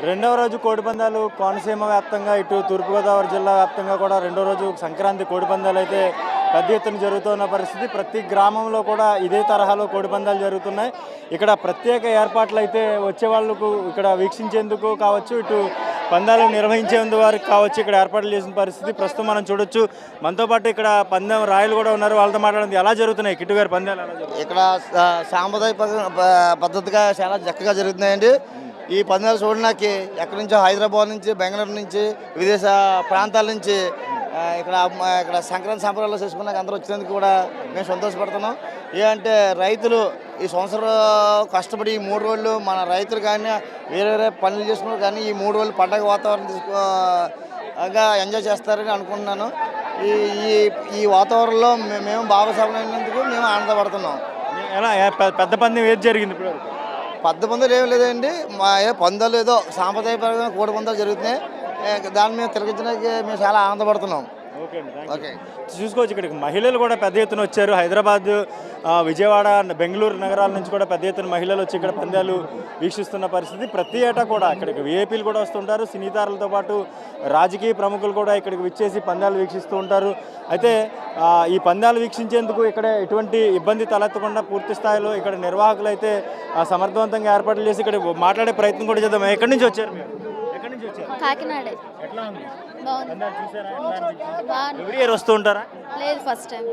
రెండవ రోజు కోడిపందాలు కోనసీమ వ్యాప్తంగా ఇటు తూర్పుగోదావరి జిల్లా వ్యాప్తంగా కూడా రెండో రోజు సంక్రాంతి కోడిపందాలు అయితే పెద్ద ఎత్తున జరుగుతున్న పరిస్థితి. ప్రతి గ్రామంలో కూడా ఇదే తరహాలో కోడిపందాలు జరుగుతున్నాయి. ఇక్కడ ప్రత్యేక ఏర్పాట్లు అయితే వచ్చే వాళ్ళకు ఇక్కడ వీక్షించేందుకు కావచ్చు, ఇటు పందాలు నిర్వహించేందుకు వారికి కావచ్చు ఇక్కడ ఏర్పాట్లు చేసిన పరిస్థితి ప్రస్తుతం మనం చూడొచ్చు. మనతో పాటు ఇక్కడ పందెం రాయలు కూడా ఉన్నారు. వాళ్ళతో మాట్లాడింది ఎలా జరుగుతున్నాయి కిట్టు గారి పందాలు ఎలా జరుగుతున్నాయి? ఇక్కడ సాంప్రదాయ పద్ధతిగా చాలా చక్కగా జరుగుతున్నాయండి. ఈ పందాలు చూడడానికి ఎక్కడి నుంచో హైదరాబాద్ నుంచి, బెంగళూరు నుంచి, విదేశ ప్రాంతాల నుంచి ఇక్కడ సంక్రాంతి సంబరాలు చేసుకున్నాక అందరూ వచ్చినందుకు కూడా మేము సంతోషపడుతున్నాం. ఏంటంటే రైతులు ఈ సంవత్సరం కష్టపడి ఈ 3 రోజులు మన రైతులు కానీ వేరే వేరే పనులు చేసుకున్నారు కానీ ఈ 3 రోజులు పండగ వాతావరణంగా ఎంజాయ్ చేస్తారని అనుకుంటున్నాను. ఈ వాతావరణంలో మేము భాగస్వామ్యమైనందుకు మేము ఆనందపడుతున్నాం. ఎలా పెద్ద పందెం ఏది జరిగింది ఇప్పుడు? పెద్ద పందాలు ఏం లేదండి, మా పందాలు ఏదో సాంప్రదాయపరంగా కోడి పందాలు జరుగుతున్నాయి. దాన్ని మేము తిరగించడానికి మేము చాలా ఆనందపడుతున్నాం. ఓకే, చూసుకోవచ్చు ఇక్కడికి మహిళలు కూడా పెద్ద ఎత్తున వచ్చారు. హైదరాబాద్, విజయవాడ, బెంగళూరు నగరాల నుంచి కూడా పెద్ద ఎత్తున మహిళలు వచ్చి ఇక్కడ పందాలు వీక్షిస్తున్న పరిస్థితి. ప్రతి ఏటా కూడా ఇక్కడికి విఐపీలు కూడా వస్తుంటారు. సినీతారులతో పాటు రాజకీయ ప్రముఖులు కూడా ఇక్కడికి విచ్చేసి పందాలు వీక్షిస్తూ ఉంటారు. అయితే ఈ పందాలు వీక్షించేందుకు ఇక్కడ ఎటువంటి ఇబ్బంది తలెత్తకుండా పూర్తి స్థాయిలో ఇక్కడ నిర్వాహకులు అయితే సమర్థవంతంగా ఏర్పాట్లు చేసి ఇక్కడ మాట్లాడే ప్రయత్నం కూడా చేద్దాం. ఎక్కడి నుంచి వచ్చారు మీరు? కాకినాడ. ఎట్లా ఉంది? బాగుంది. ఎవ్రీ ఇయర్ వస్తూ ఉంటారా? లేదు, ఫస్ట్ టైం.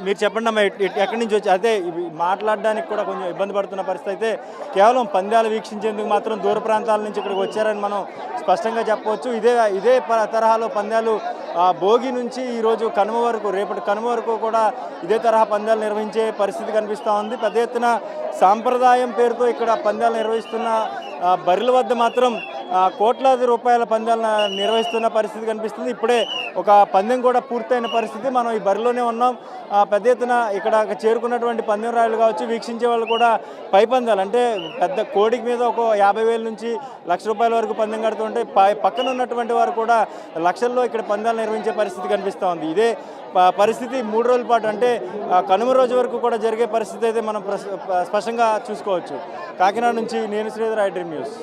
మీరు చెప్పండి అమ్మా, ఎక్కడి నుంచి వచ్చి అదే మాట్లాడడానికి కూడా కొంచెం ఇబ్బంది పడుతున్న పరిస్థితి. అయితే కేవలం పందాలు వీక్షించేందుకు మాత్రం దూర ప్రాంతాల నుంచి ఇక్కడికి వచ్చారని మనం స్పష్టంగా చెప్పవచ్చు. ఇదే తరహాలో పందాలు భోగి నుంచి ఈరోజు కనుమ వరకు, రేపటి కనుమ వరకు కూడా ఇదే తరహా పందాలు నిర్వహించే పరిస్థితి కనిపిస్తూ ఉంది. పెద్ద ఎత్తున సాంప్రదాయం పేరుతో ఇక్కడ పందాలు నిర్వహిస్తున్న బరిల వద్ద మాత్రం కోట్లాది రూపాయల పందాలను నిర్వహిస్తున్న పరిస్థితి కనిపిస్తుంది. ఇప్పుడే ఒక పందెం కూడా పూర్తయిన పరిస్థితి. మనం ఈ బరిలోనే ఉన్నాం. పెద్ద ఎత్తున ఇక్కడ చేరుకున్నటువంటి పందెం రాయలు కావచ్చు, వీక్షించే వాళ్ళు కూడా పై పందాలు అంటే పెద్ద కోడికి మీద ఒక 50,000 నుంచి ₹1,00,000 వరకు పందెం కడుతుంటే పక్కన ఉన్నటువంటి వారు కూడా లక్షల్లో ఇక్కడ పందాలు నిర్వహించే పరిస్థితి కనిపిస్తూ ఉంది. ఇదే పరిస్థితి 3 రోజుల పాటు అంటే కనుమ రోజు వరకు కూడా జరిగే పరిస్థితి అయితే మనం స్పష్టంగా చూసుకోవచ్చు. కాకినాడ నుంచి నేను శ్రీధర్, ఐ డ్రీమ్ న్యూస్.